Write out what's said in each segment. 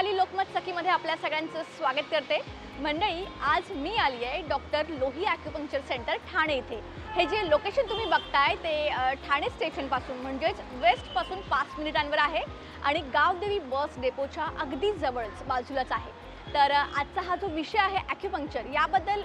वैशाली लोकमत सखीमध्ये आपल्या सगळ्यांचं स्वागत करते। मंडळी, आज मी आली आहे doctor Lohia acupuncture centre Thane इथे। हे जे लोकेशन तुम्ही बघताय ते ठाणे स्टेशनपासून म्हणजेच वेस्टपासून 5 मिनिटांवर आहे आणि गावदेवी बस डेपोच्या अगदी जवळच बाजूलाच आहे। तर आजचा हा जो विषय आहे ॲक्युपंक्चर, याबद्दल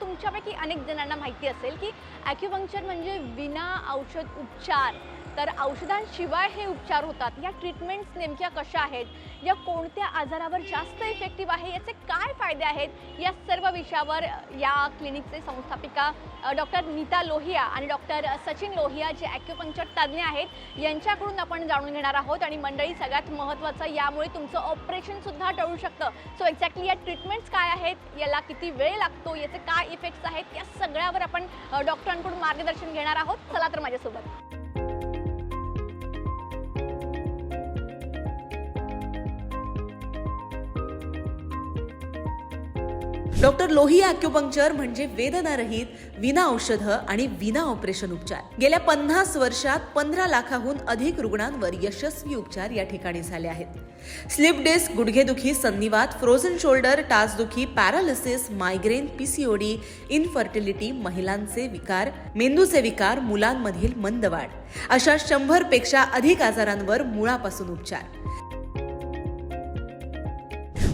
तुमच्यापैकी अनेक जणांना माहिती असेल की ॲक्युपंक्चर म्हणजे विना औषध उपचार। तर औषधांशिवाय हे उपचार होतात। या ट्रीटमेंट्स नेमक्या कशा आहेत, या कोणत्या आजारावर जास्त इफेक्टिव्ह आहे, याचे काय फायदे आहेत, या सर्व विषयावर या क्लिनिकचे संस्थापिका डॉक्टर नीता लोहिया आणि डॉक्टर सचिन लोहिया जे ॲक्युपंक्चर तज्ञ आहेत, यांच्याकडून आपण जाणून घेणार आहोत। आणि मंडळी, सगळ्यात महत्त्वाचं, यामुळे तुमचं ऑपरेशन सुद्धा टळू शकतं। सो एक्झॅक्टली या ट्रीटमेंट्स काय आहेत, याला किती वेळ लागतो, याचे काय इफेक्ट्स आहेत, या सगळ्यावर आपण डॉक्टरांकडून मार्गदर्शन घेणार आहोत। चला तर माझ्यासोबत। डॉक्टर लोहिया ॲक्युपंक्चर म्हणजे वेदनारहित, विना औषध आणि विना ऑपरेशन उपचार। गेल्या 50 वर्षात 15 लाखाहून अधिक रुग्णांवर यशस्वी उपचार या ठिकाणी झाले आहेत। स्लिप डिस्क, गुडघेदुखी, संधिवात, फ्रोझन शोल्डर, टाचदुखी, पॅरालिसिस, मायग्रेन, पीसीओडी, इनफर्टिलिटी, महिलांचे विकार, मेंदूचे विकार, मुलांमधील मंदवाढ अशा 100 पेक्षा अधिक आजारांवर मुळापासून उपचार।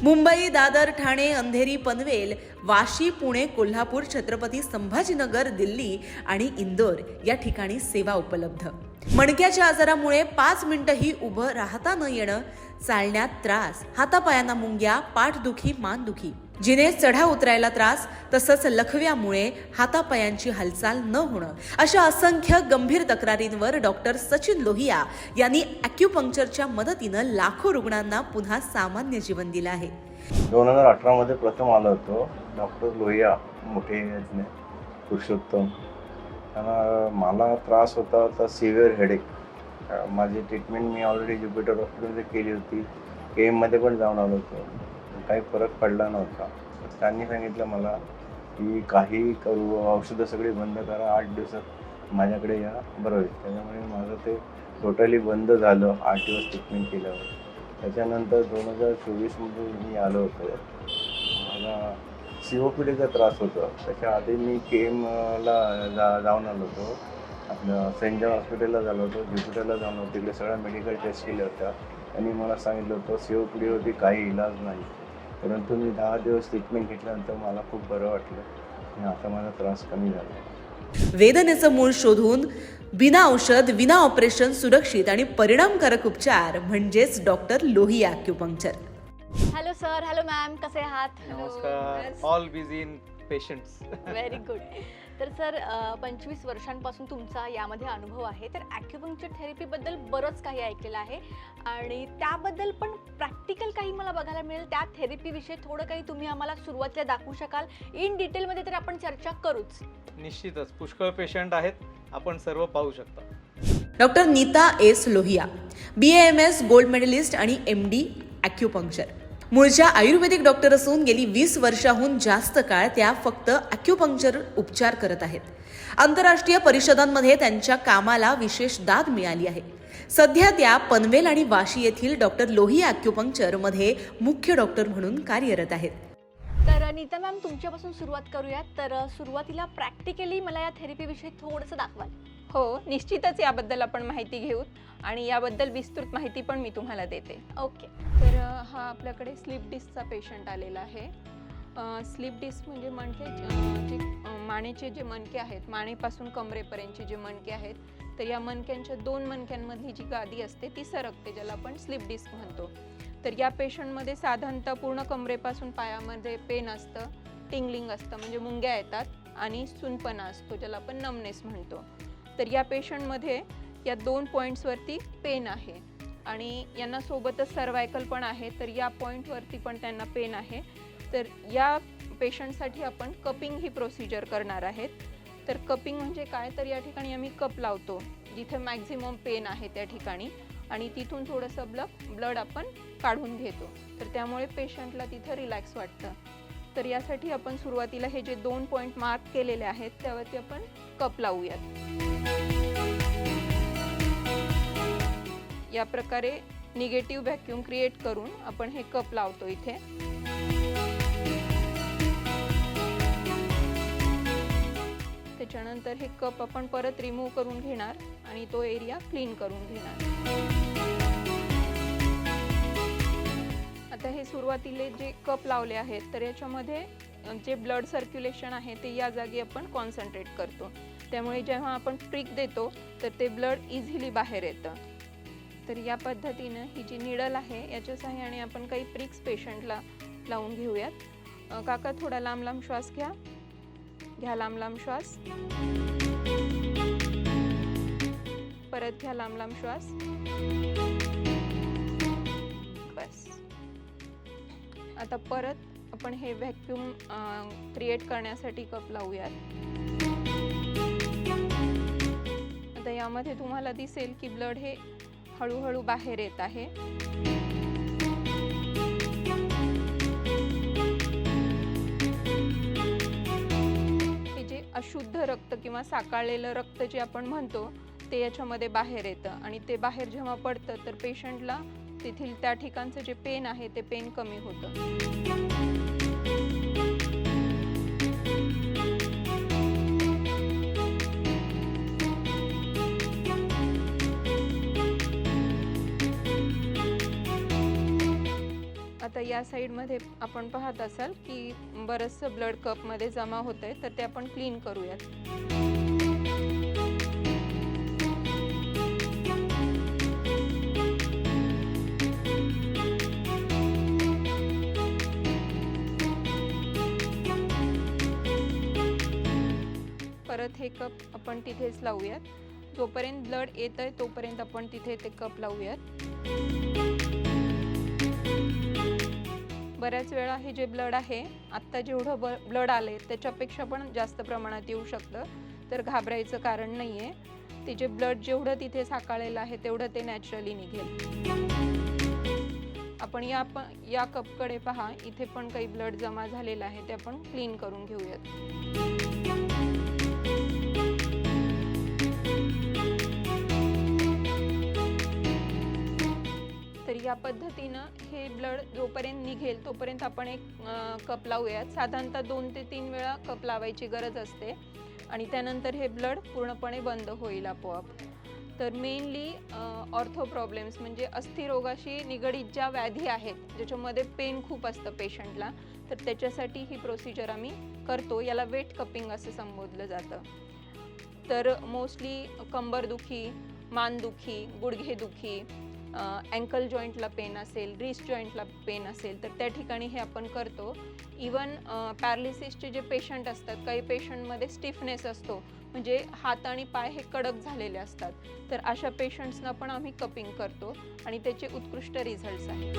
मुंबई, दादर, ठाणे, अंधेरी, पनवेल, वाशी, पुणे, कोल्हापूर, छत्रपती संभाजीनगर, दिल्ली आणि इंदोर या ठिकाणी सेवा उपलब्ध। मणक्याच्या आजारामुळे 5 मिनिटंही उभं राहता न येणं, चालण्यात त्रास, हातापायांना मुंग्या, पाठदुखी, मानदुखी, जिने चढा उतरायला त्रास, तसंच लखव्यामुळे हातापायांची हालचाल न होणं, अशा असंख्य गंभीर तक्रारींवर डॉक्टर सचिन लोहिया यांनी ॲक्युपंक्चरच्या मदतीनं लाखो रुग्णांना पुन्हा सामान्य जीवन दिलं आहे। 2018 मध्ये प्रथम आलो होतो डॉक्टर लोहिया मोठे यातने पुरुषोत्तम। त्यांना मला त्रास होता सिव्हिअर हेडेक। माझी ट्रीटमेंट मी ऑलरेडी ज्युपिटर हॉस्पिटलमध्ये केली होती, केएममध्ये पण जाऊन आलो होतो, काही फरक पडला नव्हता। त्यांनी सांगितलं मला की काही करू, औषधं सगळी बंद करा, 8 दिवसात माझ्याकडे या, बरं होईल। त्याच्यामुळे माझं ते टोटली बंद झालं 8 दिवस ट्रीटमेंट केल्यावर। त्याच्यानंतर 2024मध्ये मी आलो होतो। मला COPDचा त्रास होता। त्याच्या आधी मी केएमला जाऊन आलो होतो, आपलं सेंट जॉन हॉस्पिटलला झालो होतो, ज्युपिटरला जाऊन होतो, तिकडे सगळ्या मेडिकल टेस्ट केल्या होत्या। त्यांनी मला सांगितलं होतं COPD होती, काही इलाज नाही। परंतु मी 10 दिवस ट्रीटमेंट घेतल्यानंतर मला खूप बरं वाटलं आणि आता माझा त्रास कमी झाला। वेदनेचं मूळ शोधून बिना औषध, विना ऑपरेशन सुरक्षित आणि परिणामकारक उपचार म्हणजेच doctor Lohia acupuncture. Hello sir, hello ma'am, कसे आहात? नमस्कार। All busy in patients. Very good. तर सर, 25 वर्षांपासून तुमचा यामध्ये अनुभव आहे। तर ॲक्युपंक्चर थेरपीबद्दल बरंच काही ऐकलेलं आहे आणि त्याबद्दल पण प्रॅक्टिकल काही मला बघायला मिळेल। त्या थेरपीविषयी थोडं काही तुम्ही आम्हाला सुरुवातीला दाखवू शकाल? इन डिटेलमध्ये तर आपण चर्चा करूच। निश्चितच पुष्कळ पेशंट आहेत, आपण सर्व पाहू शकता। Doctor Neeta S Lohia, BAMS gold medalist आणि MD ॲक्युपंक्चर। मूळच्या आयुर्वेदिक डॉक्टर असून गेली 20 वर्षाहून जास्त काळ त्या फक्त ॲक्युपंक्चर उपचार करत आहेत। आंतरराष्ट्रीय परिषदांमध्ये त्यांच्या कामाला विशेष दाद मिळाली आहे। सध्या त्या पनवेल आणि वाशी येथील डॉक्टर लोहिया ॲक्युपंक्चर मध्ये मुख्य डॉक्टर म्हणून कार्यरत आहेत। तर नीता मॅम, तुमच्यापासून सुरुवात करूयात। तर सुरुवातीला प्रॅक्टिकली मला या थेरपीविषयी थोडंसं दाखवाल? हो, निश्चितच याबद्दल आपण माहिती घेऊ आणि याबद्दल विस्तृत माहिती पण मी तुम्हाला देते। ओके। तर हा आपल्याकडे स्लीप डिस्कचा पेशंट आलेला आहे। स्लीप डिस्क म्हणजे जे मानेचे जे मणके आहेत, मानेपासून कमरेपर्यंतचे जे मणके आहेत, तर या मणक्यांच्या 2 मणक्यांमधली जी गादी असते ती सरकते, ज्याला आपण स्लीप डिस्क म्हणतो। तर या पेशंटमध्ये साधारणतः पूर्ण कमरेपासून पायामध्ये पेन असतं, टिंगलिंग असतं म्हणजे मुंग्या येतात आणि सुनपणा असतो, ज्याला आपण नमनेस म्हणतो। तर या पेशंटमध्ये या 2 पॉईंट्सवरती पेन आहे आणि यांना सोबतच सर्वायकल पण आहे। तर या पॉईंटवरती पण त्यांना पेन आहे। तर या पेशंटसाठी आपण कपिंग ही प्रोसिजर करणार आहेत। तर कपिंग म्हणजे काय, तर या ठिकाणी आम्ही कप लावतो जिथे मॅक्झिमम पेन आहे त्या ठिकाणी आणि तिथून थोडंसं ब्लड आपण काढून घेतो। तर त्यामुळे पेशंटला तिथं रिलॅक्स वाटतं। तर यासाठी आपण सुरुवातीला हे जे 2 पॉईंट मार्क केलेले आहेत त्यावरती आपण कप लावूयात। या प्रकारे निगेटिव्ह व्हॅक्यूम क्रिएट करून आपण हे कप लावतो इथे. त्याच्यानंतर हे कप आपण परत रिमूव्ह करून घेणार आणि तो एरिया क्लीन करून घेणार. आता हे सुरुवातीला जे कप लावले आहेत तर याच्यामध्ये जे ब्लड सर्क्युलेशन आहे ते या जागी आपण कॉन्सन्ट्रेट करतो. त्यामुळे जेव्हा आपण प्रिक देतो तर ते ब्लड इझिली बाहेर येतं. तर या पद्धतीनं ही जी निडल आहे याच्या सहाय्याने आपण काही प्रिक्स पेशंटला लावून घेऊयात. काका थोडा लांब लांब श्वास घ्या. घ्या लांब लांब श्वास. परत घ्या लांब लांब श्वास. बस. आता परत आपण हे व्हॅक्यूम क्रिएट करण्यासाठी कप लावूयात. आता यामध्ये तुम्हाला दिसेल की ब्लड हे हळूहळू बाहेर येत आहे. हे जे अशुद्ध रक्त किंवा साकाळलेलं रक्त जे आपण म्हणतो ते याच्यामध्ये बाहेर येतं आणि ते बाहेर जेव्हा पडतं तर पेशंटला तेथील त्या ठिकाणचं जे पेन आहे ते पेन कमी होतं. आता या साईडमध्ये आपण पाहत असाल की बरंचसं ब्लड कपमध्ये जमा होत आहे, तर ते आपण क्लीन करूयात. परत हे कप आपण तिथेच लावूयात. जोपर्यंत ब्लड येत आहे तोपर्यंत आपण तिथे ते कप लावूयात. बऱ्याच वेळा हे जे ब्लड आहे आत्ता जेवढं ब्लड आले त्याच्यापेक्षा पण जास्त प्रमाणात येऊ शकतं, तर घाबरायचं कारण नाही आहे. ते जे ब्लड जेवढं तिथे साकाळलेलं आहे तेवढं ते नॅचरली निघेल. आपण या कपकडे पहा, इथे पण काही ब्लड जमा झालेलं आहे ते आपण क्लीन करून घेऊयात. तर या पद्धतीनं हे ब्लड जोपर्यंत निघेल तोपर्यंत आपण एक कप लावूयात. साधारणतः 2 ते 3 वेळा कप लावायची गरज असते आणि त्यानंतर हे ब्लड पूर्णपणे बंद होईल आपोआप. तर मेनली ऑर्थो प्रॉब्लेम्स म्हणजे अस्थिरोगाशी निगडीत ज्या व्याधी आहेत ज्याच्यामध्ये पेन खूप असतं पेशंटला, तर त्याच्यासाठी ही प्रोसिजर आम्ही करतो. याला वेट कपिंग असं संबोधलं जातं. तर मोस्टली कंबरदुखी, मानदुखी, गुडघेदुखी, अँकल जॉईंटला पेन असेल, रिस्ट जॉईंटला पेन असेल तर त्या ठिकाणी हे आपण करतो. इवन पॅरालिसिसचे जे पेशंट असतात, काही पेशंटमध्ये स्टिफनेस असतो म्हणजे हात आणि पाय हे कडक झालेले असतात, तर अशा पेशंट्सना पण आम्ही कपिंग करतो आणि त्याचे उत्कृष्ट रिझल्ट्स आहेत.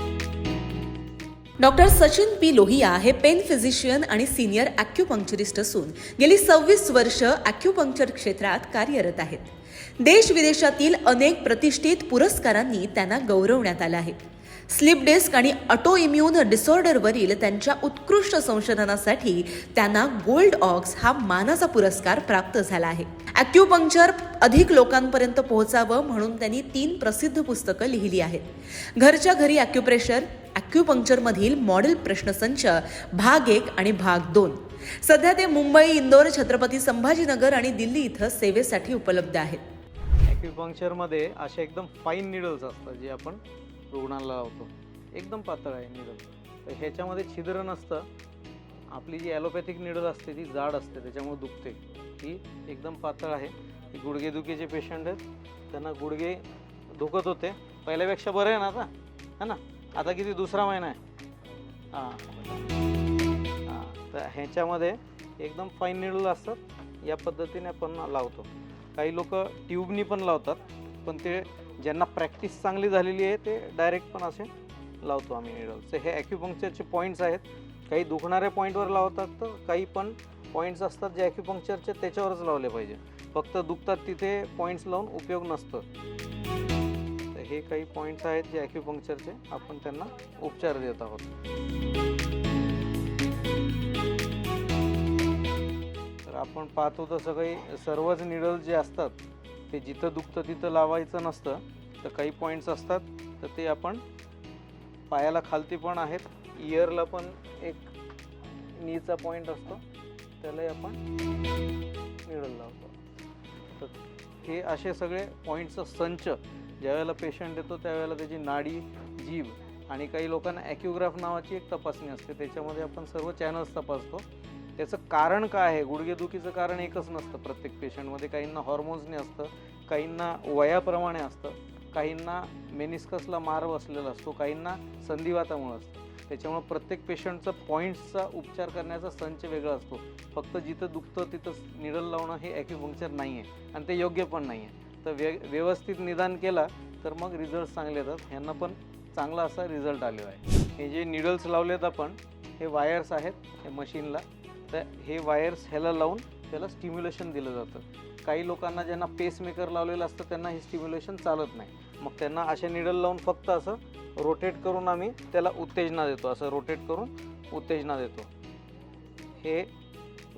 डॉक्टर सचिन पी लोहिया हे पेन फिजिशियन आणि सिनियर ॲक्युपंक्चरिस्ट असून गेली 26 वर्ष ॲक्युपंक्चर क्षेत्रात कार्यरत आहेत. देश विदेशातील अनेक प्रतिष्ठित पुरस्कारांनी त्यांना गौरवण्यात आलं आहे. स्लीप डिस्क आणि ऑटो इम्यून डिसऑर्डरवरील त्यांच्या उत्कृष्ट संशोधनासाठी त्यांना गोल्ड ऑक्स हा मानाचा पुरस्कार प्राप्त झाला आहे. ॲक्युपंक्चर अधिक लोकांपर्यंत पोहोचावं म्हणून त्यांनी 3 प्रसिद्ध पुस्तकं लिहिली आहेत. घरच्या घरी ॲक्युप्रेशर, ॲक्युपंक्चरमधील मॉडेल प्रश्नसंच भाग 1 आणि भाग 2. सध्या ते मुंबई, इंदोर, छत्रपती संभाजीनगर आणि दिल्ली इथं सेवेसाठी उपलब्ध आहेत. ॲक्युपंक्चरमध्ये असे एकदम फाईन निडल्स असतात जे आपण रुग्णाला लावतो. एकदम पातळ आहे निडल. तर ह्याच्यामध्ये छिद्र नसतं. आपली जी ॲलोपॅथिक निडल असते ती जाड असते, त्याच्यामुळे दुखते. ही एकदम पातळ आहे. ही गुडघेदुखीचे पेशंट आहेत, त्यांना गुडघे दुखत होते. पहिल्यापेक्षा बरं आहे ना आता, है ना? आता किती 2रा महिना आहे. हां, तर ह्याच्यामध्ये एकदम फाईन निडल असतात. या पद्धतीने आपण लावतो. काही लोक ट्यूबनी पण लावतात, पण ते ज्यांना प्रॅक्टिस चांगली झालेली आहे ते डायरेक्ट पण असे लावतो आम्ही निडल्स. तर हे ॲक्युपंक्चरचे पॉईंट्स आहेत. काही दुखणाऱ्या पॉईंटवर लावतात, तर काही पण पॉईंट्स असतात जे ॲक्युपंक्चरचे त्याच्यावरच लावले पाहिजे. फक्त दुखतात तिथे पॉईंट्स लावून उपयोग नसतो. तर हे काही पॉईंट्स आहेत जे ॲक्युपंक्चरचे आपण त्यांना उपचार देत आहोत. तर आपण पाहतो तसं काही सर्वच निडल्स जे असतात ते जिथं दुखतं तिथं लावायचं नसतं. तर काही पॉईंट्स असतात तर ते आपण पायाला खालती पण आहेत, इयरला पण एक नीचा पॉईंट असतो, त्यालाही आपण निडल लावतो. तर हे असे सगळे पॉईंटचा संच ज्यावेळेला पेशंट येतो त्यावेळेला त्याची नाडी, जीभ आणि काही लोकांना ॲक्युग्राफ नावाची एक तपासणी असते, त्याच्यामध्ये आपण सर्व चॅनल्स तपासतो. त्याचं कारण काय आहे, गुडघेदुखीचं कारण एकच नसतं प्रत्येक पेशंटमध्ये. काहींना हॉर्मोन्सने असतं, काहींना वयाप्रमाणे असतं, काहींना मेनिस्कसला मार बसलेला असतो, काहींना संधिवातामुळे असतं. त्याच्यामुळे प्रत्येक पेशंटचा पॉईंट्सचा उपचार करण्याचा संच वेगळा असतो. फक्त जिथं दुखतं तिथं निडल लावणं हे ॲक्युपंक्चर नाही आहे आणि ते योग्य पण नाही आहे. तर व्यवस्थित निदान केला तर मग रिझल्ट चांगले येतात. ह्यांना पण चांगला असा रिझल्ट आलेला आहे. हे जे निडल्स लावलेत आपण, हे वायर्स आहेत हे मशीनला, तर हे वायर्स ह्याला लावून त्याला स्टिम्युलेशन दिलं जातं. काही लोकांना ज्यांना पेसमेकर लावलेलं असतं त्यांना हे स्टिम्युलेशन चालत नाही, मग त्यांना अशा निडल लावून फक्त असं रोटेट करून आम्ही त्याला उत्तेजना देतो, असं रोटेट करून उत्तेजना देतो. हे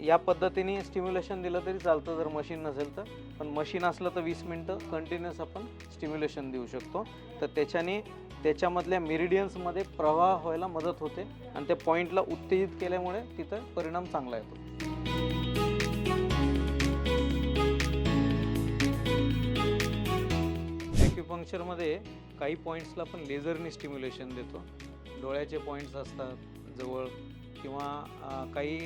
या पद्धतीने स्टिम्युलेशन दिलं तरी चालतं जर मशीन नसेल तर, पण मशीन असलं तर 20 मिनटं कंटिन्युअस आपण स्टिम्युलेशन देऊ शकतो. तर त्याच्याने त्याच्यामधल्या मेरिडियन्समध्ये प्रवाह व्हायला मदत होते आणि त्या पॉईंटला उत्तेजित केल्यामुळे तिथं परिणाम चांगला येतो. ॲक्युपंक्चरमध्ये काही पॉईंट्सला आपण लेझरने स्टिम्युलेशन देतो. डोळ्याचे पॉईंट्स असतात जवळ, किंवा काही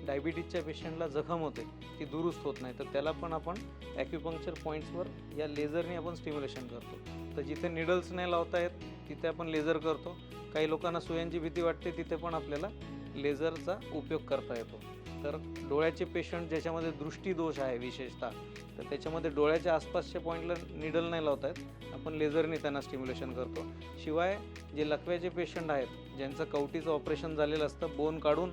डायबिटीजच्या पेशंटला जखम होते ती दुरुस्त होत नाही, तर त्याला पण आपण ॲक्युपंक्चर पॉईंट्सवर या लेझरने आपण स्टिम्युलेशन करतो. तर जिथे निडल्स नाही लावता येत तिथे आपण लेझर करतो. काही लोकांना सुयांची भीती वाटते तिथे पण आपल्याला लेझरचा उपयोग करता येतो. तर डोळ्याचे पेशंट ज्याच्यामध्ये दृष्टीदोष आहे विशेषतः, तर त्याच्यामध्ये डोळ्याच्या आसपासच्या पॉईंटला निडल नाही लावता येत, आपण लेझरने त्यांना स्टिम्युलेशन करतो. शिवाय जे लकव्याचे पेशंट आहेत ज्यांचं कवटीचं ऑपरेशन झालेलं असतं, बोन काढून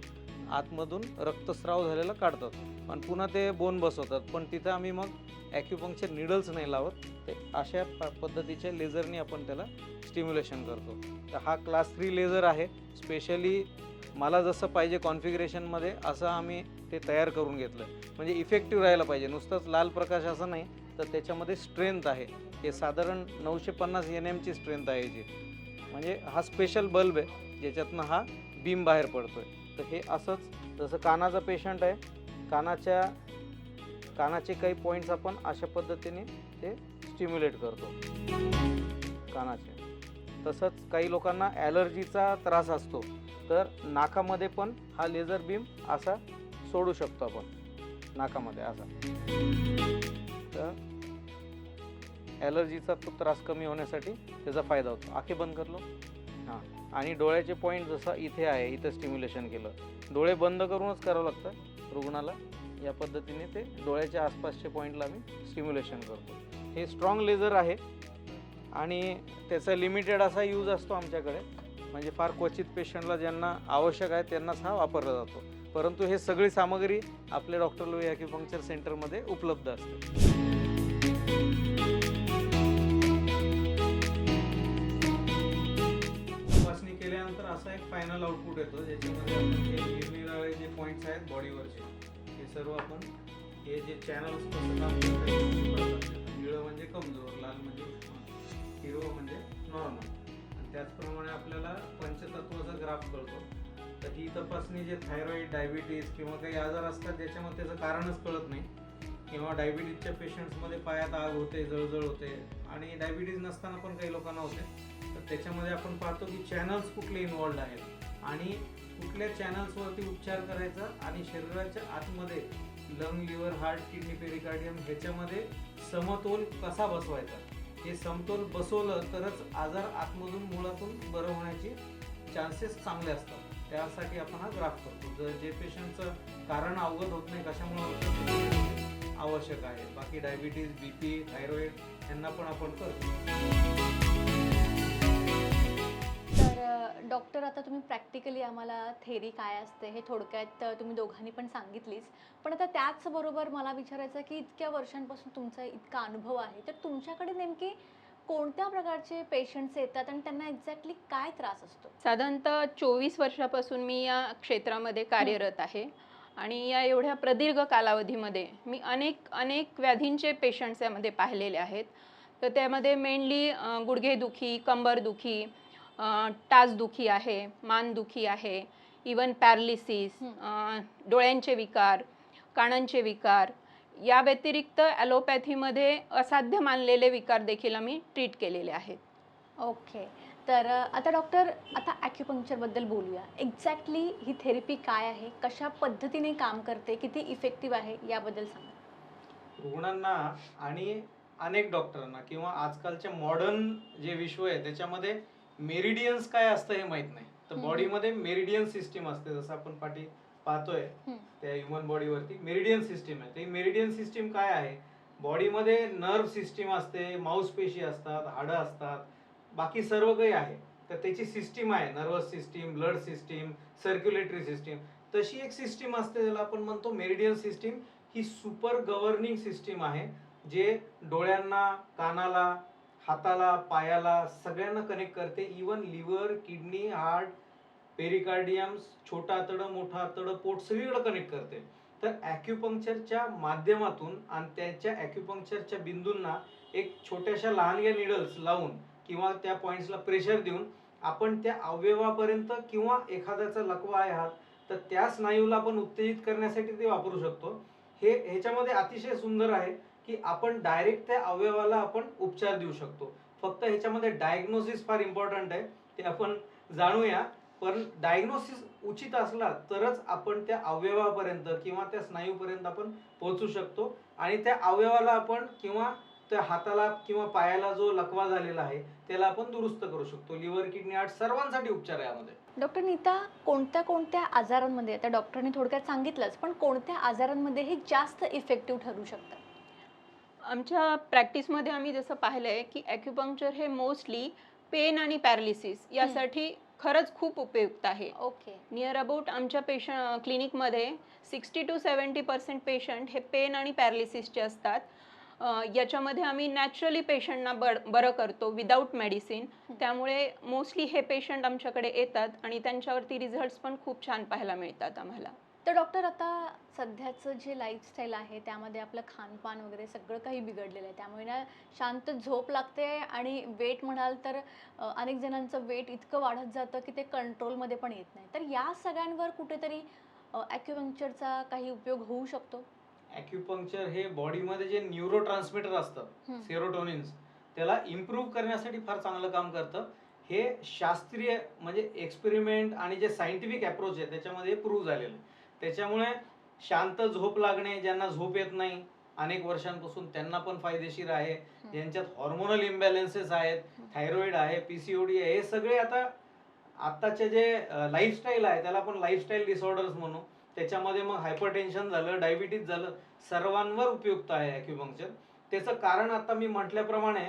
आतमधून रक्तस्राव झालेला काढतात पण पुन्हा ते बोन बसवतात, पण तिथं आम्ही मग ॲक्युपंक्चर निडल्स नाही लावत, ते अशा पद्धतीच्या लेझरने आपण त्याला स्टिम्युलेशन करतो. तर हा क्लास 3 लेझर आहे. स्पेशली मला जसं पाहिजे कॉन्फिगरेशनमध्ये असं आम्ही ते तयार करून घेतलं, म्हणजे इफेक्टिव्ह राहायला पाहिजे. नुसतंच लाल प्रकाश असं नाही, तर त्याच्यामध्ये स्ट्रेंथ आहे. हे साधारण 950 NMची स्ट्रेंथ आहे याची, म्हणजे हा स्पेशल बल्ब आहे ज्याच्यातनं हा बीम बाहेर पडतोय. तर हे असंच जसं कानाचा पेशंट आहे, कानाचे काही पॉईंट्स आपण अशा पद्धतीने ते स्टिम्युलेट करतो कानाचे. तसंच काही लोकांना ॲलर्जीचा त्रास असतो, तर नाकामध्ये पण हा लेझर बीम असा सोडू शकतो आपण नाकामध्ये असा. तर ॲलर्जीचा तो त्रास कमी होण्यासाठी त्याचा फायदा होतो. आखे बंद करलो. हां, आणि डोळ्याचे पॉईंट जसं इथे आहे, इथं स्टिम्युलेशन केलं, डोळे बंद करूनच करावं लागतं रुग्णाला. या पद्धतीने ते डोळ्याच्या आसपासच्या पॉईंटला आम्ही स्टिम्युलेशन करतो. हे स्ट्रॉंग लेझर आहे आणि त्याचा लिमिटेड असा यूज असतो आमच्याकडे, म्हणजे फार क्वचित पेशंटला ज्यांना आवश्यक आहे त्यांनाच हा वापरला जातो. परंतु हे सगळी सामग्री आपल्या डॉक्टर लोही ॲक्युपंक्चर सेंटरमध्ये उपलब्ध असते. तपासणी केल्यानंतर असा एक फायनल आउटपुट येतो ज्याच्यामध्ये आपण हे निरनिराळे जे पॉईंट्स आहेत बॉडीवरचे, हे सर्व आपण हे जे चॅनल्स कसं काम करतात, निळं म्हणजे कमजोर, लाल म्हणजे हिरवं म्हणजे नॉर्मल, आणि त्याचप्रमाणे आपल्याला पंचतत्वाचा ग्राफ कळतो. तर ही तपासणी जे थायरॉईड, डायबिटीज किंवा काही आजार असतात ज्याच्यामध्ये त्याचं कारणच कळत नाही, किंवा डायबिटीजच्या पेशंट्समध्ये पायात आग होते, जळजळ होते, आणि डायबिटीज नसताना पण काही लोकांना होते, तर त्याच्यामध्ये आपण पाहतो की चॅनल्स कुठले इन्वॉल्ड आहेत आणि कुठल्या चॅनल्सवरती उपचार करायचा, आणि शरीराच्या आतमध्ये lung, liver, heart, kidney, pericardium ह्याच्यामध्ये समतोल कसा बसवायचा. हे समतोल बसवलं तरच आजार आतमधून मुळातून बरं होण्याचे चान्सेस चांगले असतात. त्यासाठी आपण हा ग्राफ करतो. जर जे पेशंटचं कारण अवगत होत नाही कशामुळे होतं आवश्यक आहे. बाकी डायबिटीज, BP, थायरॉईड यांना पण आपण करतो. तर डॉक्टर, आता तुम्ही प्रॅक्टिकली आम्हाला थेरी काय असते हे थोडक्यात तुम्ही दोघांनी पण सांगितलीच, पण आता त्याचबरोबर मला विचारायचं की इतक्या वर्षांपासून तुमचा इतका अनुभव आहे, तर तुमच्याकडे नेमकी कोणत्या प्रकारचे पेशंट्स येतात आणि त्यांना एक्झॅक्टली काय त्रास असतो? साधारणतः 24 वर्षापासून मी या क्षेत्रामध्ये कार्यरत आहे आणि या एवढ्या प्रदीर्घ कालावधीमध्ये मी अनेक व्याधींचे पेशंट्स यामध्ये पाहिलेले आहेत. तर त्यामध्ये मेनली गुडघेदुखी, कंबरदुखी, टाचदुखी आहे, मानदुखी आहे, इवन पॅरालिसिस, डोळ्यांचे विकार, कानांचे विकार, या व्यतिरिक्त ॲलोपॅथीमध्ये असाध्य मानलेले विकार देखील आम्ही ट्रीट केलेले आहेत. ओके. तर आता डॉक्टर, आता ॲक्युपंक्चरबद्दल बोलूया. एक्झॅक्टली ही थेरपी काय आहे, कशा पद्धतीने काम करते, किती इफेक्टिव्ह आहे, याबद्दल सांगा. रुग्णांना आणि अनेक डॉक्टरांना किंवा आजकालच्या मॉडर्न जे विश्व आहे त्याच्यामध्ये मेरिडियन्स काय असतं हे माहित नाही. तर बॉडीमध्ये मेरिडियन सिस्टीम असते, जसं आपण पाठी पाहतोय त्या ह्युमन बॉडीवरती मेरिडियन सिस्टीम आहे. तर ही मेरिडियन सिस्टीम काय आहे? बॉडीमध्ये नर्व सिस्टीम असते, मांसपेशी असतात, हाडं असतात, बाकी सर्व काही आहे. तर त्याची सिस्टीम आहे, nervous system, blood system, circulatory system. तशी एक सिस्टीम असते ज्याला आपण म्हणतो मेरिडियन सिस्टीम. ही सुपर गव्हर्निंग सिस्टीम आहे, जे डोळ्यांना, कानाला, हाताला, पायाला सगळ्यांना कनेक्ट करते. Even liver, kidney, heart, pericardium, छोटा आतडं, मोठा आतडं, पोट सगळीकडे कनेक्ट करते. तर ॲक्युपंक्चरच्या माध्यमातून आणि त्याच्या ॲक्युपंक्चरच्या बिंदूंना एक छोट्याशा लहानग्या निडल्स लावून किंवा त्या पॉइंट्सला प्रेशर देऊन आपण त्या अवयवापर्यंत किंवा एखाद्याचा लकवा आहे हात तर त्या स्नायूला आपण उत्तेजित करण्यासाठी ते वापरू शकतो. ह्याच्यामध्ये अतिशय सुंदर आहे की आपण डायरेक्ट त्या अवयवाला आपण उपचार देऊ शकतो. फक्त ह्याच्यामध्ये डायग्नोसिस फार इम्पॉर्टंट आहे, ते आपण जाणूया. पण डायग्नोसिस उचित असला तरच आपण त्या अवयवापर्यंत किंवा त्या स्नायूपर्यंत आपण पोहोचू शकतो आणि त्या अवयवाला आपण किंवा त्या हाताला किंवा पायाला जो लकवा झालेला आहे त्याला आपण दुरुस्त करू शकतो. लिव्हर, किडनी, हार्ट सर्वांसाठी उपचार आहे यामध्ये. डॉक्टर नीता, कोणत्या कोणत्या आजारांमध्ये, आता डॉक्टरने थोडक्यात सांगितलंच, पण कोणत्या आजारांमध्ये हे जास्त इफेक्टिव्ह ठरू शकतात? आमच्या प्रॅक्टिसमध्ये आम्ही जसं पाहिलं आहे की ॲक्युपंक्चर हे मोस्टली पेन आणि पॅरालिसिस यासाठी खरंच खूप उपयुक्त आहे. ओके. नियर अबाउट आमच्या क्लिनिकमध्ये 60 to 70% पेशंट हे पेन आणि पॅरालिसिसचे असतात. याच्यामध्ये आम्ही नॅचरली पेशंटना बरं करतो विदाऊट मेडिसिन. त्यामुळे मोस्टली हे पेशंट आमच्याकडे येतात आणि त्यांच्यावरती रिझल्ट्स पण खूप छान पाहायला मिळतात आम्हाला. तर डॉक्टर, आता सध्याचं जे लाईफस्टाईल आहे त्यामध्ये आपलं खानपान वगैरे सगळं काही बिघडलेलं आहे, त्यामुळे ना शांत झोप लागते आणि वेट म्हणाल तर अनेक जणांचं वेट इतकं वाढत जातं की ते कंट्रोलमध्ये पण येत नाही. तर या सगळ्यांवर कुठेतरी ॲक्युपंक्चरचा काही उपयोग होऊ शकतो? ॲक्युपंक्चर हे बॉडीमध्ये जे न्यूरो ट्रान्समीटर असतात सेरोटोनिन्स त्याला इम्प्रूव्ह करण्यासाठी फार चांगलं काम करतं. हे शास्त्रीय म्हणजे एक्सपेरिमेंट आणि जे सायंटिफिक अप्रोच आहे त्याच्यामध्ये प्रूव्ह झालेलं आहे. त्याच्यामुळे शांत झोप लागणे, ज्यांना झोप येत नाही अनेक वर्षांपासून त्यांना पण फायदेशीर आहे. ज्यांच्यात हॉर्मोनल इम्बॅलन्सेस आहेत, थायरॉइड आहे, PCOD आहे, हे सगळे आताचे जे लाईफस्टाईल आहे त्याला आपण लाईफस्टाईल डिसऑर्डर्स म्हणू. त्याच्यामध्ये मग हायपरटेन्शन झालं, डायबिटीज झालं, सर्वांवर उपयुक्त आहे ॲक्युपंक्चर. त्याचं कारण आता मी म्हटल्याप्रमाणे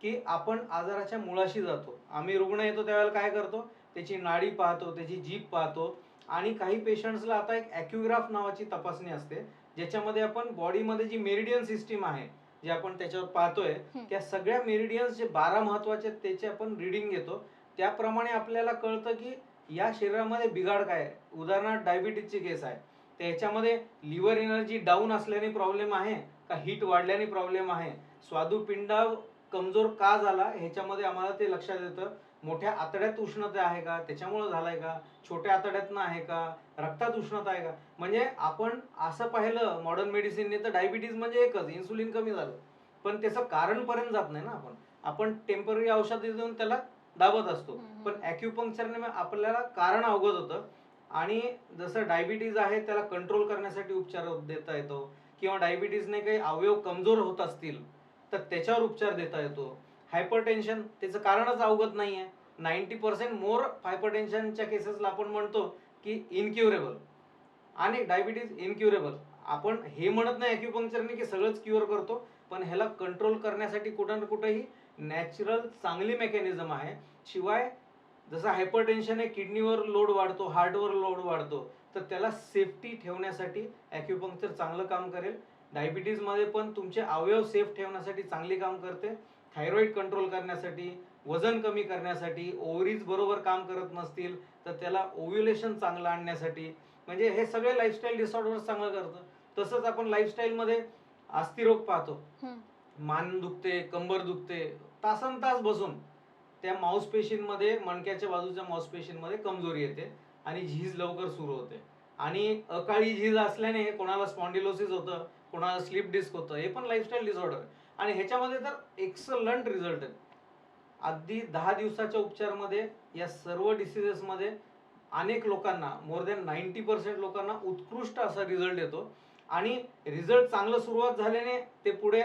की आपण आजाराच्या मुळाशी जातो. आम्ही रुग्ण येतो त्यावेळेला काय करतो, त्याची नाडी पाहतो, त्याची जीभ पाहतो आणि काही पेशंट्सला आता एक ॲक्युग्राफ नावाची तपासणी असते ज्याच्यामध्ये आपण बॉडीमध्ये जी मेरिडियन सिस्टीम आहे जे आपण त्याच्यावर पाहतोय त्या सगळ्या मेरिडियन्स जे 12 महत्वाचे आहेत त्याचे आपण रिडिंग घेतो. त्याप्रमाणे आपल्याला कळतं की या शरीरामध्ये बिघाड काय आहे. उदाहरणार्थ डायबिटीजची केस आहे तर ह्याच्यामध्ये लिव्हर एनर्जी डाऊन असल्याने प्रॉब्लेम आहे का हीट वाढल्याने प्रॉब्लेम आहे, स्वादुपिंड कमजोर का झाला ह्याच्यामध्ये आम्हाला ते लक्षात येतं. मोठ्या आतड्यात उष्णता आहे का, त्याच्यामुळे झालाय का, छोट्या आतड्यातनं आहे का, रक्तात उष्णता आहे का. म्हणजे आपण असं पाहिलं मॉडर्न मेडिसिनने तर डायबिटीज म्हणजे एकच, इन्सुलिन कमी झालं, पण त्याचं कारण पर्यंत जात नाही ना. आपण टेम्पररी औषध देऊन त्याला दाबत असतो. पण ॲक्युपंक्चरने आपल्याला कारण अवगत होतं आणि जसं डायबिटीज आहे त्याला कंट्रोल करण्यासाठी उपचार देता येतो किंवा डायबिटीजने काही अवयव कमजोर होत असतील तर त्याच्यावर उपचार देता येतो. हायपरटेन्शन त्याचं कारणच अवगत नाही आहे. 90% मोर हायपरटेन्शनच्या केसेसला आपण म्हणतो की इनक्युरेबल आणि डायबिटीज इनक्युरेबल. आपण हे म्हणत नाही ॲक्युपंक्चरने की सगळंच क्युअर करतो, पण ह्याला कंट्रोल करण्यासाठी कुठं ना कुठंही नॅचरल चांगली मेकॅनिझम आहे. शिवाय जसं हायपरटेन्शन आहे किडनीवर लोड वाढतो, हार्टवर लोड वाढतो, तर त्याला सेफ्टी ठेवण्यासाठी ॲक्युपंक्चर चांगलं काम करेल. डायबिटीजमध्ये पण तुमचे अवयव सेफ ठेवण्यासाठी चांगली काम करते. थायरॉइड कंट्रोल करण्यासाठी, वजन कमी करण्यासाठी, ओव्हरीज बरोबर काम करत नसतील तर त्याला ओव्ह्युलेशन चांगलं आणण्यासाठी, म्हणजे हे सगळे लाईफस्टाईल डिसऑर्डर्स चांगलं करतं. तसंच आपण लाईफस्टाईलमध्ये अस्थिरोग पाहतो. मान दुखते, कंबर दुखते, तासन तास बसून त्या मांसपेशींमध्ये, मणक्याच्या बाजूच्या मांसपेशींमध्ये कमजोरी येते आणि झीज लवकर सुरू होते. आणि अकाळी झीज असल्याने कोणाला स्पॉन्डिलोसिस होतं, कोणाला स्लीप डिस्क होतं. हे पण लाईफस्टाईल डिसऑर्डर आहे आणि ह्याच्यामध्ये तर एक्सलंट रिझल्ट आहेत. अगदी 10 दिवसाच्या उपचारामध्ये या सर्व डिसिजेसमध्ये अनेक लोकांना, मोर दॅन 90% लोकांना उत्कृष्ट असा रिझल्ट येतो. आणि रिझल्ट चांगलं सुरुवात झाल्याने ते पुढे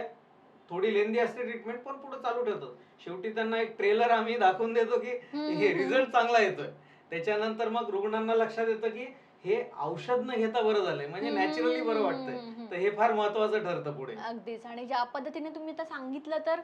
थोडी लेंदी असते ट्रीटमेंट, पण पुढे चालू ठेवतात. शेवटी त्यांना एक ट्रेलर आम्ही दाखवून देतो की हे रिझल्ट चांगला येतोय. त्याच्यानंतर मग रुग्णांना लक्षात येतं की हे औषध न घेता बरं झालंय, म्हणजे नॅचरली बरं वाटतंय. तर हे फार महत्वाचं ठरतं पुढे. अगदीच. आणि ज्या पद्धतीने तुम्ही आता सांगितलं, तर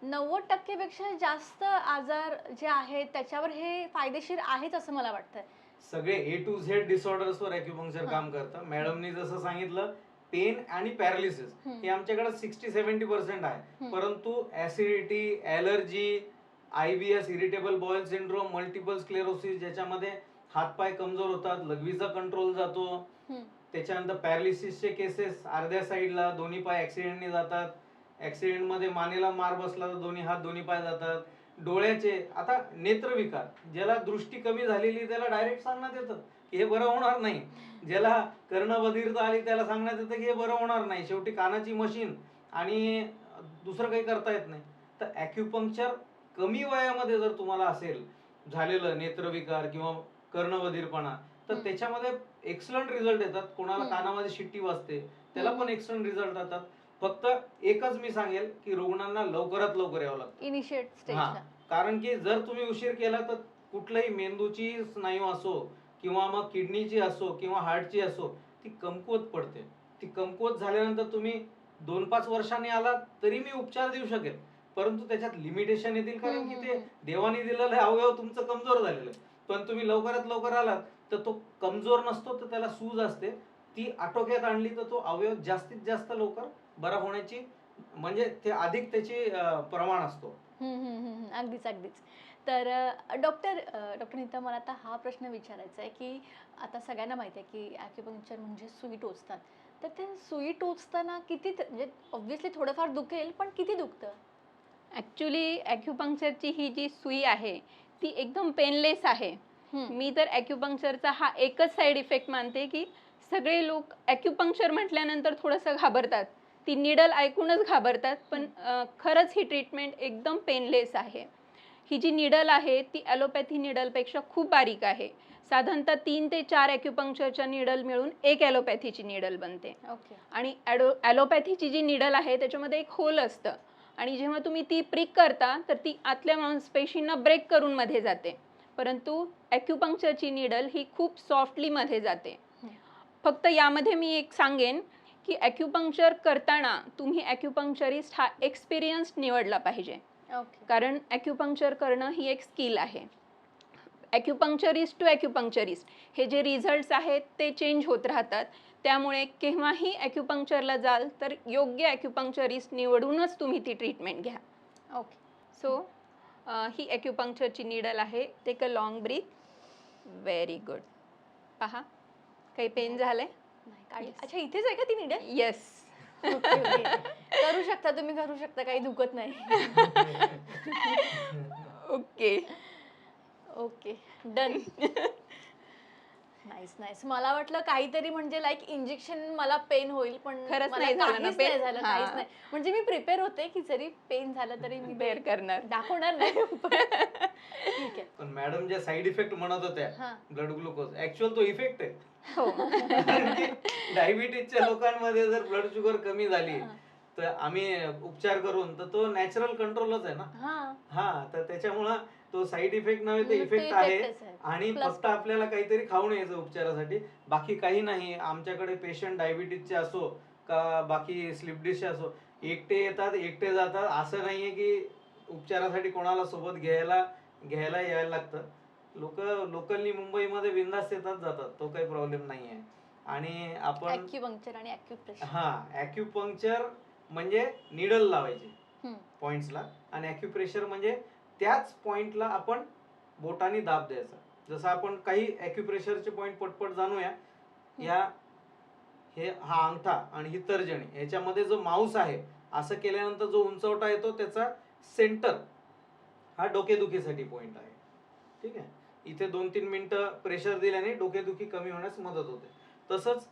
90% पेक्षा जास्त आजार जे आहेत त्याच्यावर हे फायदेशीर आहेच असं मला वाटतंय. सगळे A to Z डिसऑर्डर्सवर ॲक्युपंक्चर काम करतं. मॅडमनी जसं सांगितलं, पेन आणि पॅरालिसिस हे आमच्याकडे 60-70% आहे. परंतु acidity, allergy, IBS, irritable bowel syndrome, multiple sclerosis, ज्याच्यामध्ये हातपाय कमजोर होतात, लघवीचा कंट्रोल जातो. त्याच्यानंतर पॅरालिसिसचे केसेस, अर्ध्या साईडला दोन्ही पाय ऍक्सिडेंटने जातात. ऍक्सिडेंटमध्ये मानेला मार बसला तर दोन्ही हात दोन्ही पाय जातात. डोळ्याचे, आता नेत्रविकार, ज्याला दृष्टी कमी झालेली त्याला डायरेक्ट सांगण्यात येतं की हे बरं होणार नाही. ज्याला कर्णबधिरता आली त्याला सांगण्यात येतं की हे बरं होणार नाही. शेवटी कानाची मशीन आणि दुसरं काही करता येत नाही. तर ॲक्युपंक्चर कमी वयामध्ये जर तुम्हाला असेल झालेलं नेत्रविकार किंवा कर्णबधिरपणा, तर त्याच्यामध्ये एक्सलंट रिझल्ट येतात. कोणाला कानामध्ये शिट्टी वाजते त्याला पण एक्सलंट रिझल्ट येतात. फक्त एकच मी सांगेल की रुग्णांना लवकरात लवकर यावं लागतं इनिशिएट हा, स्टेजला. कारण की जर तुम्ही उशीर केला तर कुठल्याही मेंदूची स्नायू असो किंवा मग किडनीची असो किंवा हार्टची असो, ती कमकुवत पडते. ती कमकुवत झाल्यानंतर तुम्ही 2-5 वर्षांनी आला तरी मी उपचार देऊ शकेल, परंतु त्याच्यात लिमिटेशन येतील, कारण की ते देवाने दिलेलं अवयव तुमचं कमजोर झालेलं आहे. पण तुम्ही लवकरात लवकर आलात तर तो कमजोर नसतो, तर त्याला सूज असते. ती आटोक्यात आणली तर तो अवयव जास्तीत जास्त लवकर बरा होण्याची, म्हणजे ते अधिक त्याची प्रमाण असतो. अगदीच अगदीच. तर डॉक्टर नीता, मला आता हा प्रश्न विचारायचा आहे की आता सगळ्यांना माहिती आहे की ॲक्युपंक्चर म्हणजे सुई टोचतात. तर ते सुई टोचताना किती म्हणजे ऑब्व्हियसली थोडंफार दुखेल, पण किती दुखतं? ॲक्च्युली ॲक्युपंक्चरची ही जी सुई आहे ती एकदम पेनलेस आहे. मी तर ॲक्युपंक्चरचा हा एकच साईड इफेक्ट मानते की सगळे लोक ॲक्युपंक्चर म्हटल्यानंतर थोडंसं घाबरतात, ती निडल ऐकूनच घाबरतात. पण खरंच ही ट्रीटमेंट एकदम पेनलेस आहे. ही जी निडल आहे ती ॲलोपॅथी निडलपेक्षा खूप बारीक आहे. साधारणतः 3 ते 4 ॲक्युपंक्चरच्या निडल मिळून एक ॲलोपॅथीची निडल बनते. ओके. आणि ॲलोपॅथीची जी निडल आहे त्याच्यामध्ये एक होल असतं आणि जेव्हा तुम्ही ती प्रिक करता तर ती आतल्या मांसपेशींना ब्रेक करून मध्ये जाते. परंतु ॲक्युपंक्चरची निडल ही खूप सॉफ्टली मध्ये जाते. फक्त यामध्ये मी एक सांगेन की ॲक्युपंक्चर करताना तुम्ही ॲक्युपंक्चरिस्ट हा एक्सपिरियन्स्ड निवडला पाहिजे. ओके. कारण ॲक्युपंक्चर करणं ही एक स्किल आहे. ॲक्युपंक्चरिस्ट टू ॲक्युपंक्चरिस्ट हे जे रिझल्ट्स आहेत ते चेंज होत राहतात. त्यामुळे केव्हाही ॲक्युपंक्चरला जाल तर योग्य ॲक्युपंक्चरिस्ट निवडूनच तुम्ही ती ट्रीटमेंट घ्या. ओके. सो ही ॲक्युपंक्चरची निडल आहे. Take a long breath. Very good. पहा, काही पेन झालंय? नाही काढली. Yes. अच्छा, इथेच आहे का ती निडल? येस. Okay, okay. करू शकता तुम्ही, करू शकता, काही दुखत नाही. Okay. Okay, done. Nice nice. मला वाटलं काहीतरी म्हणजे लाईक इंजेक्शन मला पेन होईल, पण खरंच मला नाही झालं ना काहीच pain? नाही झालं, काहीच हां. नाही. म्हणजे मी प्रिपेअर होते की जरी पेन झालं तरी मी बेअर करणार. दाखवणार नाही. पण ठीक आहे. पण मॅडम ज्या साईड इफेक्ट म्हणत होत्या, हां. ब्लड ग्लुकोज, ऍक्च्युअल तो इफेक्ट आहे. हो. कारण की डायबिटीजच्या लोकांमध्ये जर ब्लड शुगर कमी झाली हां. तर आम्ही उपचार करून, तर तो नॅचरल कंट्रोलच आहे ना. हां. हा, तर त्याच्यामुळं तो साईड इफेक्ट नव्हे, ते ते इफेक्ट आहे. effectच आहे. आणि Plus फक्त आपल्याला काहीतरी खाऊन यायचं उपचारासाठी, बाकी काही नाही. आमच्याकडे पेशंट डायबिटीजचे असो का बाकी स्लिप डिसचे असो, एकटे येतात एकटे जातात. असं नाहीये की उपचारासाठी कोणाला सोबत घ्यायला यायला लागतं. लोक लोकलनी मुंबईमध्ये बिंदास येतात जातात, तो काही प्रॉब्लेम नाही आहे. आणि आपण ॲक्युपंक्चर आणि ॲक्युप्रेशर. ॲक्युपंक्चर म्हणजे निडल लावायची पॉइंट्सला, आणि ॲक्युप्रेशर म्हणजे त्याच पॉइंटला आपण बोटाने दाब द्यायचा. जसं आपण काही ॲक्युप्रेशरचे पॉइंट पटपट जाणूया. हा अंगठा आणि ही तर्जनी, याच्यामध्ये जो माऊस आहे असं केल्यानंतर जो उंचवटा येतो त्याचा सेंटर हा डोकेदुखीसाठी पॉईंट आहे. ठीक आहे, इथे 2-3 मिनिटं प्रेशर दिल्याने डोकेदुखी कमी होण्यास मदत होते. तसंच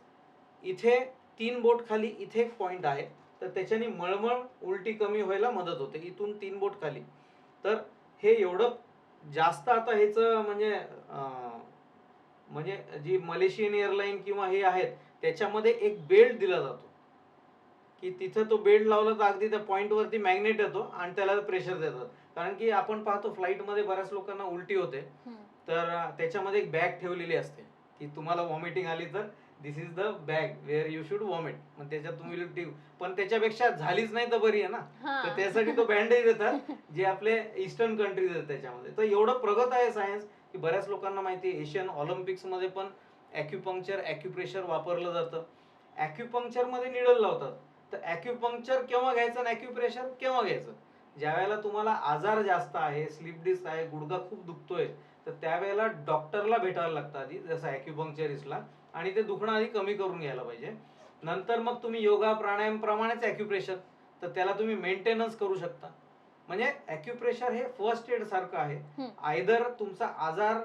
इथे 3 बोट खाली इथे एक पॉईंट आहे, तर त्याच्याने मळमळ उलटी कमी व्हायला मदत होते. इथून 3 बोट खाली. तर हे एवढं जास्त आता ह्याचं म्हणजे जी मलेशियन एअरलाईन किंवा हे आहेत त्याच्यामध्ये एक बेल्ट दिला जातो की तिथं तो बेल्ट लावला तर अगदी त्या पॉइंट वरती मॅग्नेट येतो आणि त्याला प्रेशर देतात. कारण की आपण पाहतो फ्लाईट मध्ये बऱ्याच लोकांना उलटी होते, तर त्याच्यामध्ये एक बॅग ठेवलेली असते की तुम्हाला व्हॉमिटिंग आली तर this is the bag where you should vomit. मग त्याच्यात तुम्ही उलटी पण त्याच्यापेक्षा झालीच नाही तर बरी आहे ना, तर त्यासाठी तो बँडेज देतात जे आपले ईस्टर्न कंट्रीज आहेत त्याच्यामध्ये. तर एवढं प्रगत आहे सायन्स की बऱ्याच लोकांना माहिती आहे. एशियन ऑलिम्पिक्स मध्ये पण ॲक्युपंक्चर ॲक्युप्रेशर वापरलं जातं. ॲक्युपंक्चर मध्ये निडल लावतात. तर ॲक्युपंक्चर केव्हा घ्यायचं आणि ॲक्युप्रेशर केव्हा घ्यायचं? ज्या वेळेला तुम्हाला आजार जास्त आहे, स्लिप डिस्क आहे, गुडघा खूप दुखतोय, तर त्यावेळेला डॉक्टरला भेटायला लागतं आधी, जसं ॲक्युपंक्चरिस्टला, आणि ते दुखणं आधी कमी करून घ्यायला पाहिजे. नंतर मग तुम्ही योगा प्राणायाम प्रमाणेच ॲक्युप्रेशर, तर त्याला तुम्ही मेंटेनन्स करू शकता. म्हणजे ॲक्युप्रेशर हे फर्स्ट एड सारखं आहे. आयदर तुमचा आजार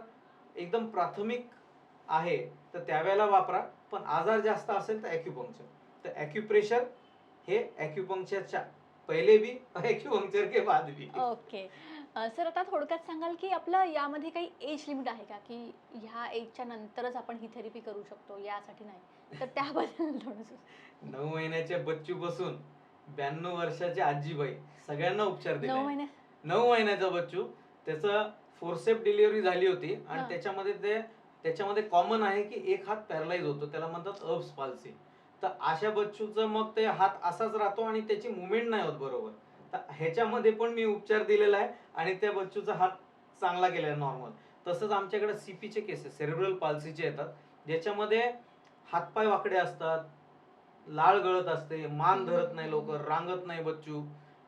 एकदम प्राथमिक आहे तर त्यावेळेला वापरा, पण आजार जास्त असेल तर ॲक्युपंक्चर. तर ॲक्युप्रेशर हे ॲक्युपंक्चरच्या पहिले भी ॲक्युपंक्चर के बाद भी. ओके सर, आता थोडक्यात सांगाल की आपलं यामध्ये काही एज लिमिट आहे का, की ह्या एजच्या नंतरच आपण ही थेरपी करू शकतो, यासाठी नाही, तर त्याबद्दल थोडंसं. 9 महिन्याच्या बच्चू पासून 92 वर्षाच्या आजीबाई सगळ्यांना उपचार दिले. 9 महिने 9 महिन्याचा बच्चू, त्याचं फोर्सेप डिलिव्हरी झाली होती आणि हा. त्याच्यामध्ये कॉमन आहे की एक हात पॅरलाइज होतो, त्याला म्हणतात अब्स पाल्सी. तर अशा बच्चूचं मग ते हात असाच राहतो आणि त्याची मुवमेंट नाही होत बरोबर. तर ह्याच्यामध्ये पण मी उपचार दिलेला आहे आणि त्या बच्चूचा हात चांगला केला आहे नॉर्मल. तसंच आमच्याकडे सीपीचे केसेस सेरेब्रल पाल्सीचे येतात, ज्याच्यामध्ये हातपाय वाकडे असतात, लाळ गळत असते, मान धरत नाही लवकर, रांगत नाही बच्चू.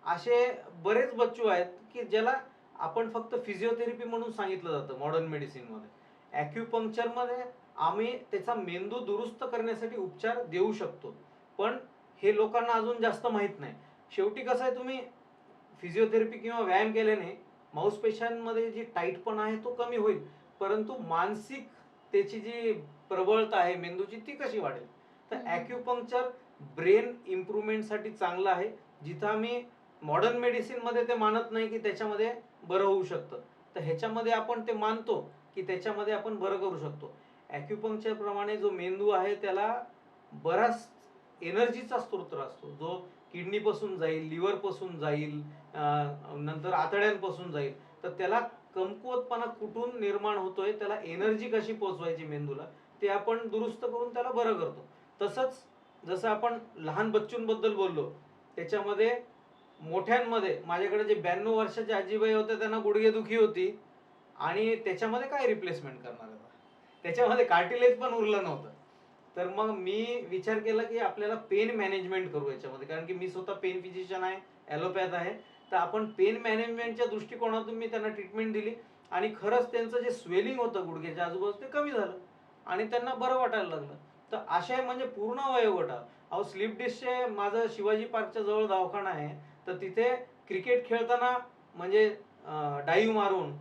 असे बरेच बच्चू आहेत की ज्याला आपण फक्त फिजिओथेरपी म्हणून सांगितलं जातं मॉडर्न मेडिसिन मध्ये. ॲक्युपंक्चर मध्ये आम्ही त्याचा मेंदू दुरुस्त करण्यासाठी उपचार देऊ शकतो, पण हे लोकांना अजून जास्त माहित नाही. शेवटी कसं आहे, तुम्ही फिजिओथेरपी किंवा व्यायाम केल्याने मांसपेशांमध्ये जी टाईटपणा आहे तो कमी होईल, परंतु मानसिक त्याची जी प्रबळता आहे मेंदूची ती कशी वाढेल. तर ॲक्युपंक्चर ब्रेन इम्प्रूव्हमेंटसाठी चांगलं आहे, जिथं आम्ही मॉडर्न मेडिसिन मध्ये ते मानत नाही की त्याच्यामध्ये बरं होऊ शकतं, तर ह्याच्यामध्ये आपण ते मानतो की त्याच्यामध्ये आपण बरं करू शकतो. ॲक्युपंक्चर प्रमाणे जो मेंदू आहे त्याला बराच एनर्जीचा स्रोत असतो, जो किडनी पासून जाईल, लिव्हर पासून जाईल, नंतर आतड्यांपासून जाईल. तर त्याला कमकुवतपणा कुठून निर्माण होतोय, त्याला एनर्जी कशी पोहोचवायची मेंदूला, ते आपण दुरुस्त करून त्याला बरं करतो. तसंच जसं आपण लहान बच्चूंबद्दल बोललो, त्याच्यामध्ये मोठ्यांमध्ये माझ्याकडे जे 92 वर्षाचे आजीबाई होते त्यांना गुडघेदुखी होती आणि त्याच्यामध्ये काय रिप्लेसमेंट करणार आता, त्याच्यामध्ये कार्टिलेज पण उरलं नव्हतं. तर मग मी विचार केला की आपल्याला पेन मॅनेजमेंट करू याच्यामध्ये, कारण की मी स्वतः पेन फिजिशियन आहे, ॲलोपॅथ आहे. तर आपण पेन मॅनेजमेंटच्या दृष्टिकोनातून मी त्यांना ट्रीटमेंट दिली आणि खरंच त्यांचं जे स्वेलिंग होतं गुडघ्याच्या आजूबाजू ते कमी झालं आणि त्यांना बरं वाटायला लागलं. तर अशा म्हणजे पूर्ण वयोगटा. अहो स्लिप डिस्कचे माझं शिवाजी पार्कच्या जवळ दवाखाना आहे, तर तिथे क्रिकेट खेळताना म्हणजे डाईव्ह मारून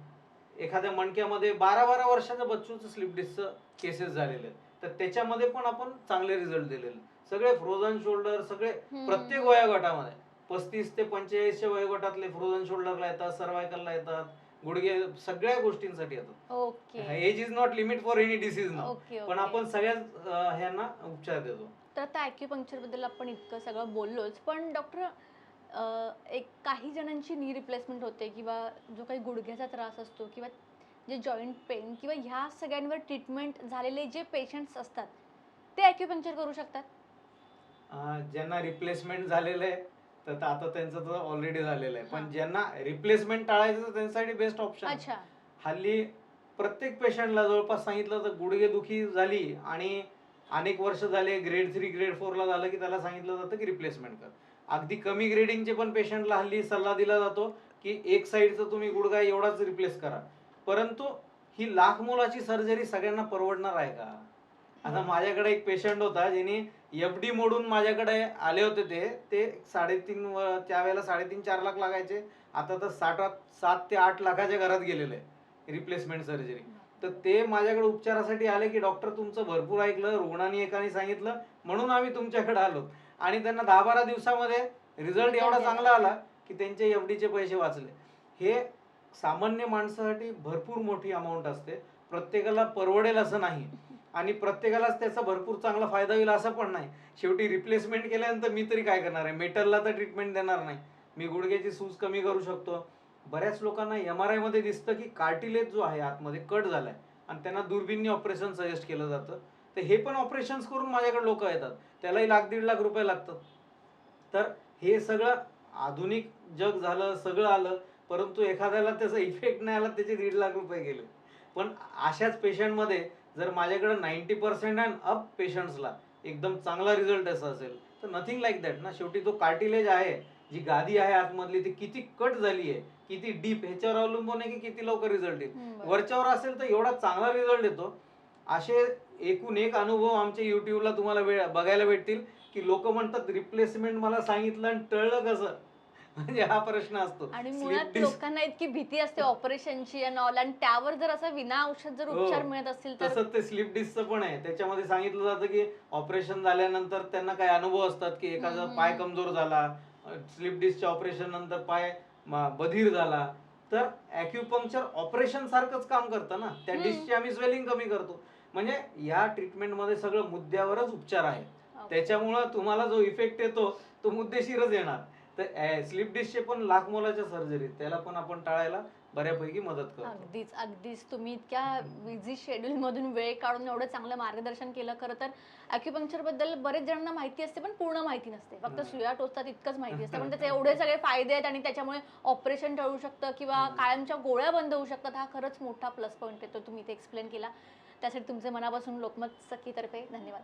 एखाद्या मणक्यामध्ये 12-12 वर्षाच्या बच्चूचं स्लिप डिस्कचं केसेस झालेले आहेत. तर त्याच्यामध्ये पण आपण चांगले रिझल्ट दिलेले. सगळे फ्रोझन शोल्डर, सगळे प्रत्येक वयोगटामध्ये 35 ते 45च्या वयोगटातले फ्रोझन शोल्डरला येतात, सर्वायकलला येतात, गुडघे सगळ्या गोष्टींसाठी येतात. Okay. Age is not limit for any disease ना, ओके, पण ओके. आपण सगळ्याच ह्यांना उपचार देतो. तर आता ॲक्युपंक्चर बद्दल आपण इतकं सगळं बोललोच, पण डॉक्टर एक काही जणांची नी रिप्लेसमेंट होते किंवा जो काही गुडघ्याचा त्रास असतो किंवा जे जॉईंट पेन किंवा ह्या सगळ्यांवर ट्रीटमेंट झालेले जे पेशंट्स असतात ते ॲक्युपंक्चर करू शकतात. ज्यांना रिप्लेसमेंट झालेलं आहे तर आता त्यांचं तर ऑलरेडी झालेलं आहे, पण ज्यांना रिप्लेसमेंट टाळायचं तर त्यांच्यासाठी बेस्ट ऑप्शन. अच्छा. हल्ली प्रत्येक पेशंटला जवळपास सांगितलं तर गुडघेदुखी झाली आणि अनेक वर्ष झाले ग्रेड 3 ग्रेड 4 ला झालं की त्याला सांगितलं जातं की रिप्लेसमेंट कर. अगदी कमी ग्रेडिंगचे पण पेशंटला हल्ली सल्ला दिला जातो की एक साईडचा तुम्ही गुडघा एवढाच रिप्लेस करा. परंतु ही लाख मोलाची सर्जरी सगळ्यांना परवडणार आहे का? आता माझ्याकडे एक पेशंट होता ज्यांनी FD मोडून माझ्याकडे आले होते. ते 3.5 त्यावेळेला 3.5-4 लाख लागायचे. आता तर 7 ते 8 लाखाच्या घरात गेलेलं आहे रिप्लेसमेंट सर्जरी. तर ते माझ्याकडे उपचारासाठी आले की डॉक्टर तुमचं भरपूर ऐकलं, रुग्णांनी एकाने सांगितलं म्हणून आम्ही तुमच्याकडे आलो. आणि त्यांना 10-12 दिवसामध्ये रिझल्ट एवढा चांगला आला की त्यांचे FDचे पैसे वाचले. हे सामान्य माणसासाठी भरपूर मोठी अमाऊंट असते. प्रत्येकाला परवडेल असं नाही आणि प्रत्येकालाच त्याचा भरपूर चांगला फायदा होईल असं पण नाही. शेवटी रिप्लेसमेंट केल्यानंतर मी तरी काय करणार आहे? मेटलला तर ट्रीटमेंट देणार नाही. मी गुडघ्याची सूज कमी करू शकतो. बऱ्याच लोकांना MRI मध्ये दिसतं की कार्टिलेज जो आहे आतमध्ये कट झालाय आणि त्यांना दुर्बीननी ऑपरेशन सजेस्ट केलं जातं. तर हे पण ऑपरेशन्स करून माझ्याकडे लोक येतात. त्यालाही 1-1.5 लाख रुपये लागतात. तर हे सगळं आधुनिक जग झालं, सगळं आलं, परंतु एखाद्याला त्याचा इफेक्ट नाही आला त्याचे 1.5 लाख रुपये गेले. पण अशाच पेशंटमध्ये जर माझ्याकडे 90% अँड अप पेशंट्सला एकदम चांगला रिझल्ट असा असेल तर नथिंग लाईक दॅट ना. शेवटी तो कार्टिलेज आहे, जी गादी आहे आतमधली ती किती कट झाली आहे, किती डीप, ह्याच्यावर अवलंबून आहे की किती लवकर रिझल्ट येईल. वरच्यावर असेल तर एवढा चांगला रिझल्ट येतो. असे एकूण एक अनुभव आमच्या युट्यूबला तुम्हाला बघायला भेटतील की लोक म्हणतात रिप्लेसमेंट मला सांगितलं आणि टळलं कसं. म्हणजे हा प्रश्न असतो. आणि Slip मुळात disc- लोकांना इतकी भीती असते ऑपरेशनची आणि ऑल, आणि त्यावर जर असं विना औषध जर उपचार हो. मिळत असतील तर तसंच ते स्लिप डिस्कचं पण आहे. त्याच्यामध्ये सांगितलं जातं की ऑपरेशन झाल्यानंतर त्यांना काही अनुभव असतात की एखादा पाय कमजोर झाला, स्लिप डिस्कच्या ऑपरेशन नंतर पाय बधीर झाला, तर ॲक्युपंक्चर ऑपरेशन सारखंच काम करतं ना. त्या डिस्कची आम्ही स्वेलिंग कमी करतो. म्हणजे या ट्रीटमेंटमध्ये सगळं मुद्द्यावरच उपचार आहे. त्याच्यामुळं तुम्हाला जो इफेक्ट येतो तो मुद्देशीरच येणार. तर स्लिप डिस्कचे पण लाख मोलाच्या सर्जरी, त्याला पण आपण टाळायला बऱ्यापैकी मदत करतो. अगदीच अगदीच तुम्ही इतक्या बिझी शेड्यूलमधून वेळ काढून एवढं चांगलं मार्गदर्शन केलं. खरं तर ॲक्युपंक्चर बद्दल बरेच जणांना माहिती असते पण पूर्ण माहिती नसते. फक्त सुया टोचतात इतकंच माहिती असतं, पण त्याचे एवढे सगळे फायदे आहेत आणि त्याच्यामुळे ऑपरेशन टळू शकतं किंवा कायमच्या गोळ्या बंद होऊ शकतात. हा खरंच मोठा प्लस पॉईंट आहे, तो तुम्ही इथे एक्सप्लेन केला. त्यासाठी तुमचे मनापासून लोकमत सखीतर्फे धन्यवाद.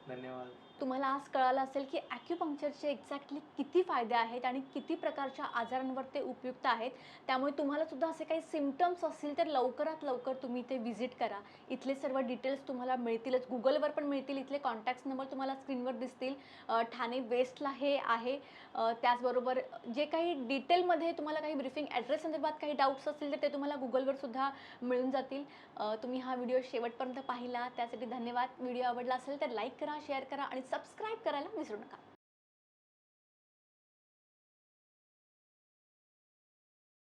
धन्यवाद. तुम्हाला आज कळालं असेल की ॲक्युपंक्चरचे एक्झॅक्टली किती फायदे आहेत आणि किती प्रकारच्या आजारांवर ते उपयुक्त आहेत. त्यामुळे तुम्हाला सुद्धा असे काही सिम्पटम्स असतील तर लवकरात लवकर तुम्ही इथे व्हिजिट करा. इथले सर्व डिटेल्स तुम्हाला मिळतीलच, गुगलवर पण मिळतील. इथले कॉन्टॅक्ट नंबर तुम्हाला स्क्रीनवर दिसतील. ठाणे वेस्टला हे आहे. त्याचबरोबर जे काही डिटेलमध्ये तुम्हाला काही ब्रीफिंग ॲड्रेस संदर्भात काही डाऊट्स असतील तर ते तुम्हाला गुगलवर सुद्धा मिळून जातील. तुम्ही हा व्हिडिओ शेवटपर्यंत पाहिला त्यासाठी धन्यवाद. व्हिडिओ आवडला असेल तर लाईक करा, शेअर करा आणि सबस्क्राईब करायला विसरू नका.